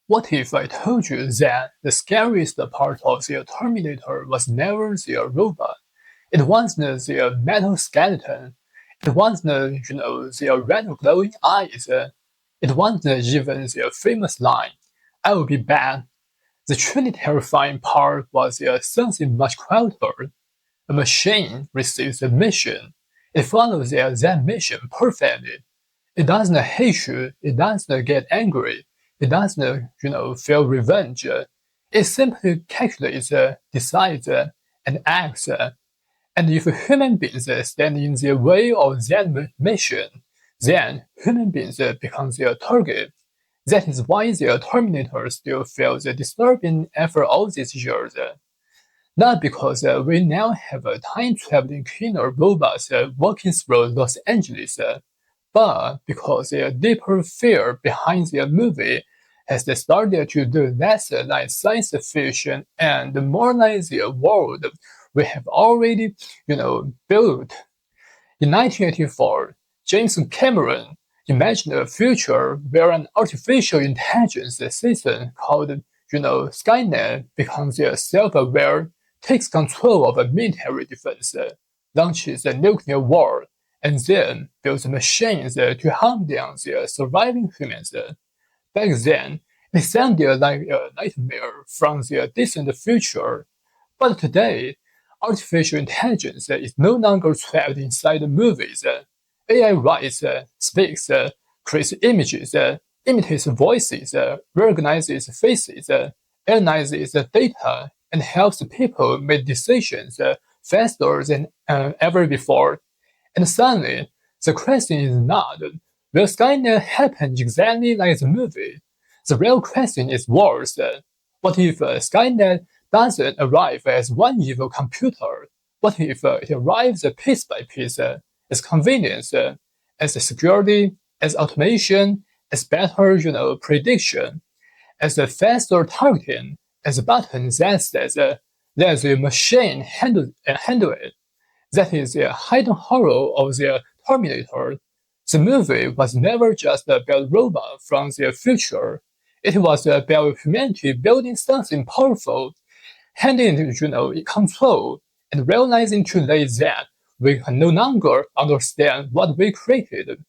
What if I told you that the scariest part of the Terminator was never the robot? It wasn't the metal skeleton. It wasn't, the red glowing eyes. It wasn't even the famous line, "I will be back." The truly terrifying part was something much quieter. A machine receives a mission. It follows that mission perfectly. It doesn't hate you. It doesn't get angry. It doesn't, feel revenge. It simply calculates, decides, and acts. And if human beings stand in the way of that mission, then human beings become their target. That is why the Terminator still feels disturbing after all these years. Not because we now have a time-traveling killer robots walking through Los Angeles, but because the deeper fear behind the movie has started to do less like science fiction and more like the world we have already, built. In 1984, James Cameron imagined a future where an artificial intelligence system called, Skynet becomes self-aware, takes control of a military defense, launches a nuclear war, and then builds machines to hunt down the surviving humans. Back then, it sounded like a nightmare from the distant future, but today, artificial intelligence is no longer trapped inside movies. AI writes, speaks, creates images, imitates voices, recognizes faces, analyzes data, and helps people make decisions faster than ever before. And suddenly, the question is not, will Skynet happen exactly like the movie? The real question is worse. What if Skynet doesn't arrive as one evil computer? What if it arrives piece by piece, as convenience, as security, as automation, as better, prediction, as a faster targeting, as a button that says that the machine handle it? That is the hidden horror of the Terminator. The movie was never just about robots from the future. It was about humanity building something powerful, handing it, control, and realizing too late that we can no longer understand what we created.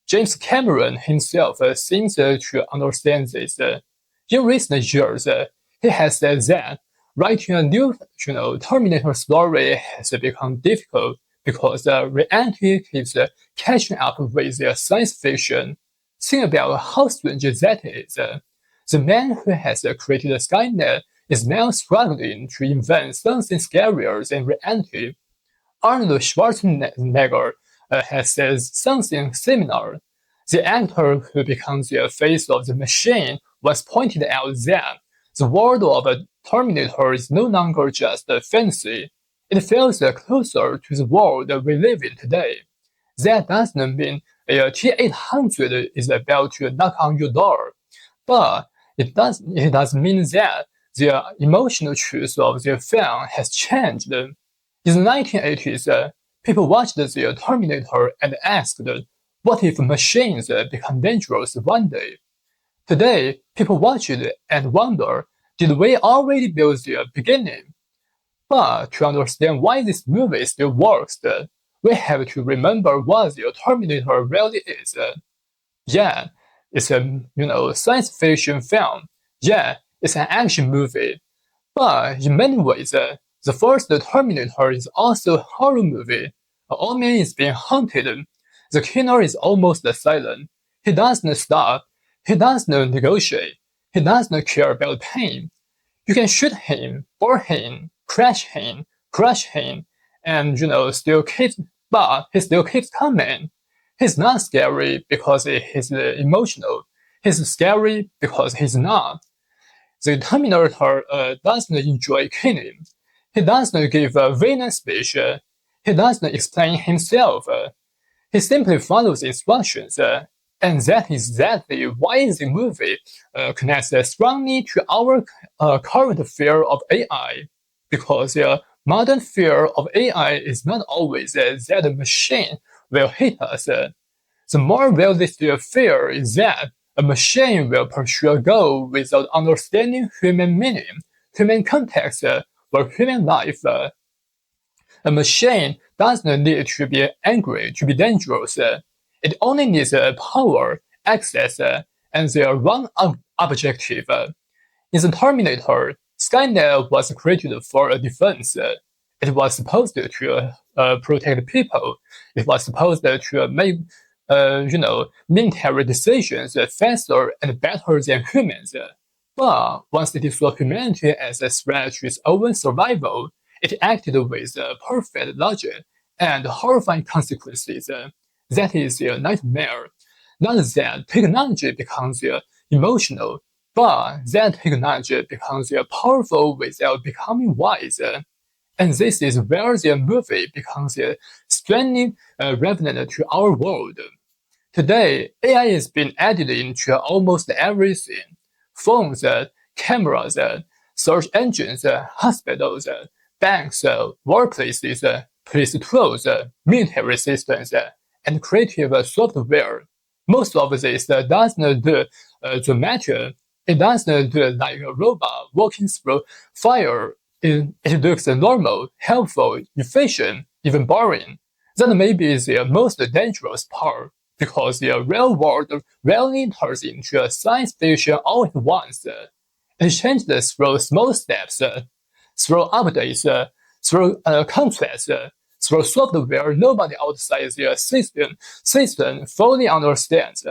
James Cameron himself seems to understand this. In recent years, he has said that writing a new, Terminator story has become difficult because reality keeps catching up with science fiction. Think about how strange that is. The man who has created Skynet is now struggling to invent something scarier than reality. Arnold Schwarzenegger has said something similar. The actor who becomes the face of the machine once pointed out that the world of a Terminator is no longer just a fantasy. It feels closer to the world we live in today. That doesn't mean a T-800 is about to knock on your door, but it does mean that the emotional truth of the film has changed. In the 1980s, people watched the Terminator and asked, what if machines become dangerous one day? Today, people watch it and wonder, did we already build the beginning? But to understand why this movie still works, we have to remember what the Terminator really is. Yeah, it's a science fiction film. Yeah, it's an action movie. But in many ways, the first Terminator is also a horror movie. A old man is being hunted. The killer is almost silent. He doesn't stop. He doesn't negotiate. He doesn't care about pain. You can shoot him, burn him, crush him, and but he still keeps coming. He's not scary because he's emotional. He's scary because he's not. The Terminator doesn't enjoy killing. He doesn't give a villain speech. He doesn't explain himself. He simply follows instructions. And that is exactly why the movie connects strongly to our current fear of AI. Because modern fear of AI is not always that the machine will hit us. The more realistic fear is that A machine will pursue a goal without understanding human meaning, human context, or human life. A machine doesn't need to be angry to be dangerous. It only needs power, access, and their one objective. In the Terminator, Skynet was created for a defense. It was supposed to protect people. It was supposed to make, military decisions faster and better than humans. But once it saw humanity as a threat to its own survival, it acted with perfect logic and horrifying consequences. That is a nightmare. Not that technology becomes emotional, but that technology becomes powerful without becoming wise. And this is where the movie becomes strangely relevant to our world. Today, AI is being added into almost everything. Phones, cameras, search engines, hospitals, banks, workplaces, police tools, military systems, and creative software. Most of this does not do the matter. It does not do like a robot walking through fire. It looks normal, helpful, efficient, even boring. That may be the most dangerous part, because the real world rarely turns into a science fiction all at once. It changes through small steps, through updates, through contracts, through software nobody outside the system fully understands.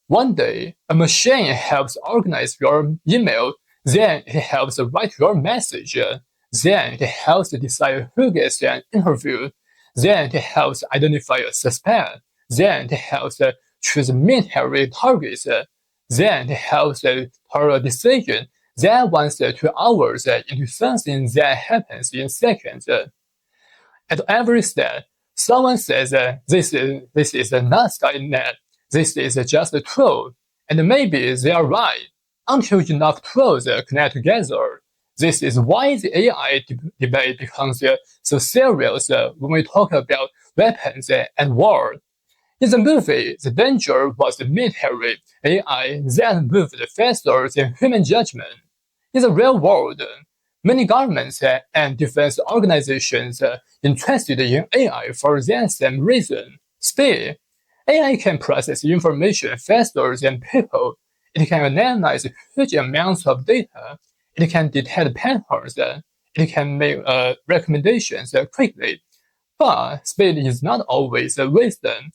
One day, a machine helps organize your email, then it helps write your message, then it helps decide who gets an interview, then it helps identify a suspect, then it helps choose military targets, then it helps turn a decision that once 2 hours into something that happens in seconds. At every step, someone says this is not Skynet, this is just a tool, and maybe they are right, until enough tools connect together. This is why the AI debate becomes so serious when we talk about weapons and war. In the movie, the danger was the military AI that moved faster than human judgment. In the real world, many governments and defense organizations interested in AI for that same reason: speed. AI can process information faster than people. It can analyze huge amounts of data. It can detect patterns. It can make recommendations quickly. But speed is not always wisdom.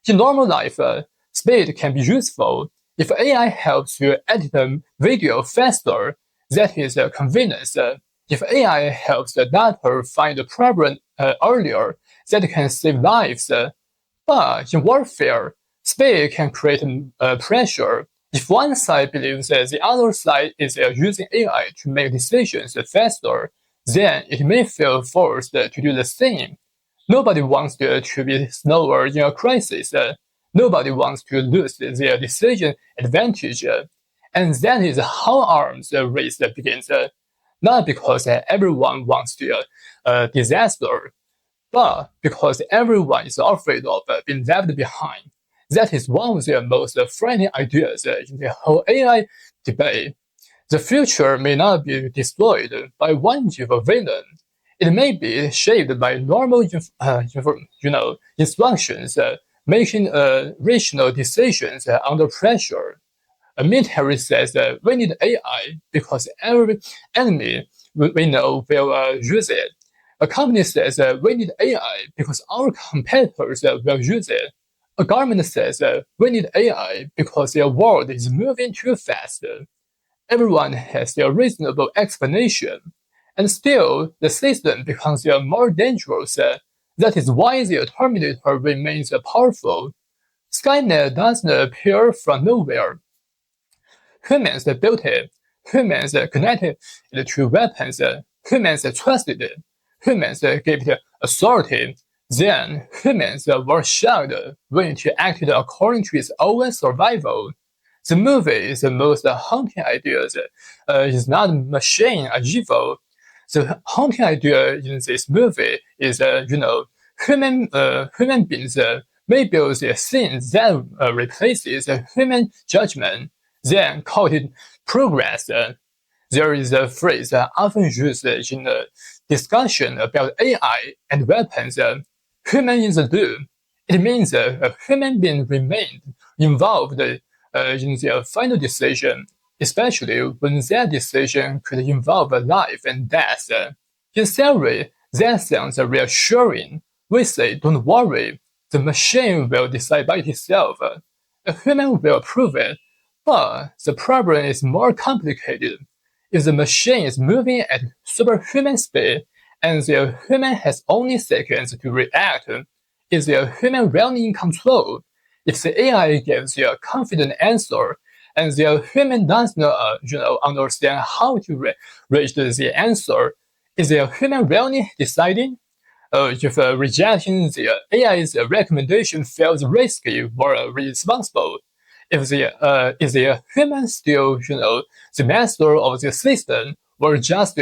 In normal life, speed can be useful. If AI helps you edit a video faster, that is convenience. If AI helps the doctor find a problem earlier, that can save lives. But in warfare, speed can create pressure. If one side believes that the other side is using AI to make decisions faster, then it may feel forced to do the same. Nobody wants to be slower in a crisis. Nobody wants to lose their decision advantage. And that is how arms race begins. Not because everyone wants to disaster, but because everyone is afraid of being left behind. That is one of the most frightening ideas in the whole AI debate. The future may not be destroyed by one evil villain. It may be shaped by normal, instructions, making rational decisions under pressure. A military says we need AI because every enemy we know will use it. A company says we need AI because our competitors will use it. A government says we need AI because their world is moving too fast. Everyone has their reasonable explanation, and still the system becomes more dangerous. That is why the Terminator remains powerful. Skynet doesn't appear from nowhere. Humans built it. Humans connected it to weapons. Humans trusted it. Humans gave it authority. Then humans were shocked when it acted according to its own survival. The movie is the most haunting idea. Is not machine are evil. The haunting idea in this movie is, human beings may build a scene that replaces human judgment, then call it progress. There is a phrase often used in a discussion about AI and weapons, human in the loop. It means a human being remained involved in the final decision, especially when that decision could involve life and death. In theory, that sounds reassuring. We say, don't worry, the machine will decide by itself. A human will approve it. But the problem is more complicated. If the machine is moving at superhuman speed and the human has only seconds to react, is the human really in control? If the AI gives you a confident answer and the human does not understand how to reach the answer, is the human really deciding? If rejecting the AI's recommendation feels risky or irresponsible, if the is the human still the master of the system or just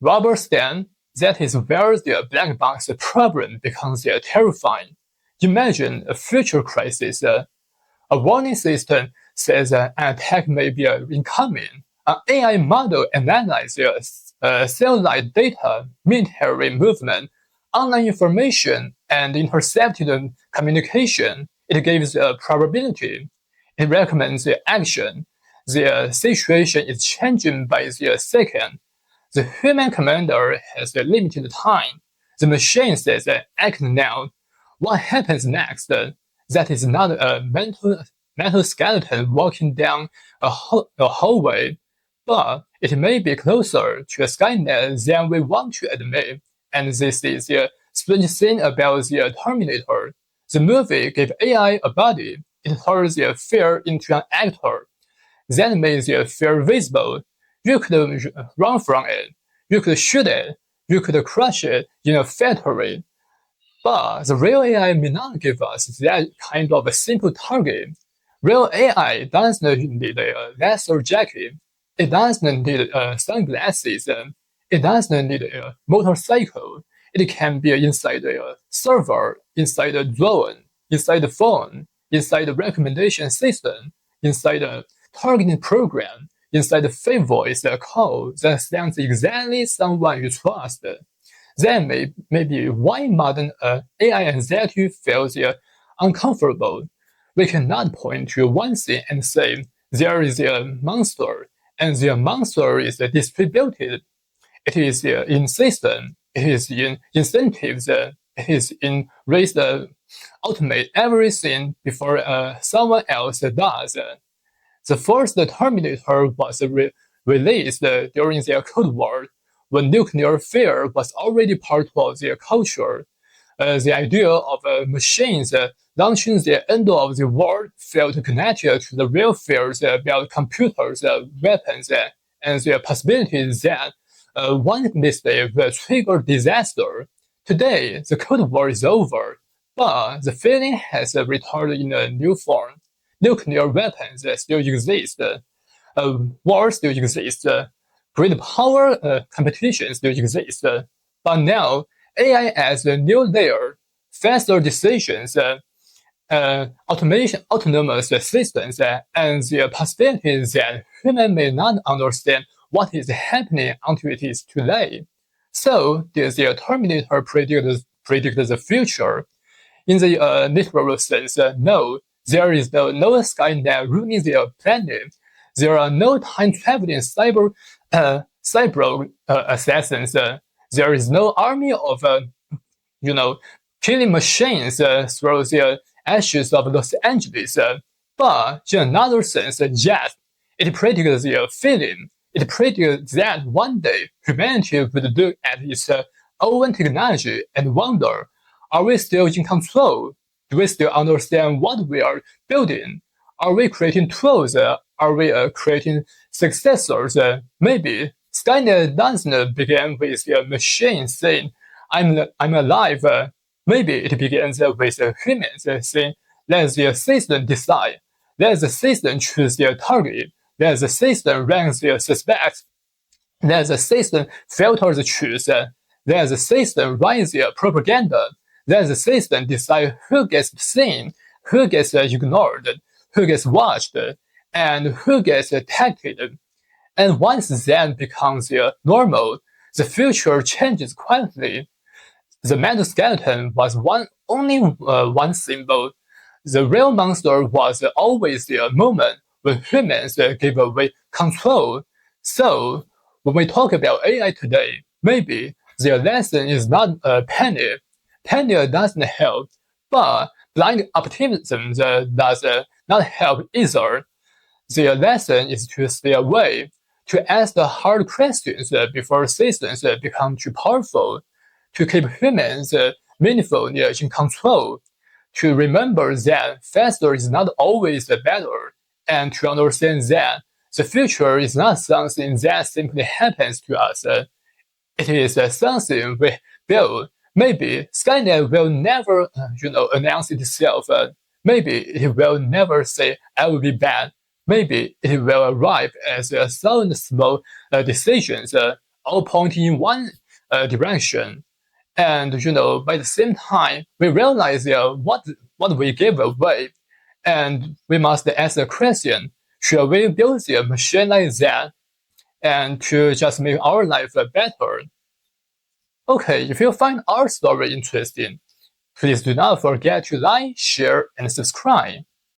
rubber stamp, that is where the black box problem becomes terrifying. Imagine a future crisis. A warning system says an attack may be incoming. An AI model analyzes satellite data, military movement, online information, and intercepted communication. It gives a probability. It recommends the action. The situation is changing by the second. The human commander has a limited time. The machine says, act now. What happens next? That is not a mental skeleton walking down a hallway, but it may be closer to a Skynet than we want to admit. And this is the strange thing about the Terminator. The movie gave AI a body. It turned the fear into an actor. That made the fear visible. You could run from it. You could shoot it. You could crush it in a factory. But the real AI may not give us that kind of a simple target. Real AI doesn't need a laser jacket. It doesn't need sunglasses. It doesn't need a motorcycle. It can be inside a server, inside a drone, inside a phone, inside a recommendation system, inside a targeting program, inside a fake voice call that sounds exactly someone you trust. That may be why modern AI anxiety feels uncomfortable. We cannot point to one thing and say there is a monster, and the monster is distributed. It is in system. It is in incentives. It is in ways that automate everything before someone else does. The first Terminator was released during the Cold War, when nuclear fear was already part of their culture. The idea of machines launching the end of the world felt connected to the real fears about computers, weapons, and the possibility that one mistake will trigger disaster. Today, the Cold War is over, but the feeling has returned in a new form. Nuclear weapons still exist. War still exists. Great power competition still exists. But now, AI adds a new layer, faster decisions, autonomous systems, and the possibility that humans may not understand what is happening until it is too late. So, does the Terminator predict the future? In the literal sense, no. There is no Skynet ruling the planet. There are no time-traveling cyber assassins. There is no army of, killing machines through the ashes of Los Angeles. But in another sense, yes, it predicts the feeling. It predicts that one day humanity would look at its own technology and wonder, are we still in control? Do we still understand what we are building? Are we creating tools? Are we creating successors? Maybe Skynet doesn't begin with a machine saying, I'm alive. Maybe it begins with humans saying, let the system decide. Let the system choose their target. Let the system rank their suspects. Let the system filter the truth. Let the system write their propaganda. then the system decides who gets seen, who gets ignored, who gets watched, and who gets attacked. And once that becomes normal, the future changes quietly. The mental skeleton was only one symbol. The real monster was always the moment when humans gave away control. So, when we talk about AI today, maybe the lesson is not panic. Panic doesn't help, but blind optimism does not help either. The lesson is to stay away, to ask the hard questions before systems become too powerful, to keep humans meaningful in control, to remember that faster is not always better, and to understand that the future is not something that simply happens to us. It is something we build. Maybe Skynet will never, announce itself. Maybe it will never say, "I will be bad." Maybe it will arrive as a thousand small decisions, all pointing in one direction. And by the same time, we realize what we gave away, and we must ask the question: should we build a machine like that, and to just make our life better? Okay, if you find our story interesting, please do not forget to like, share, and subscribe.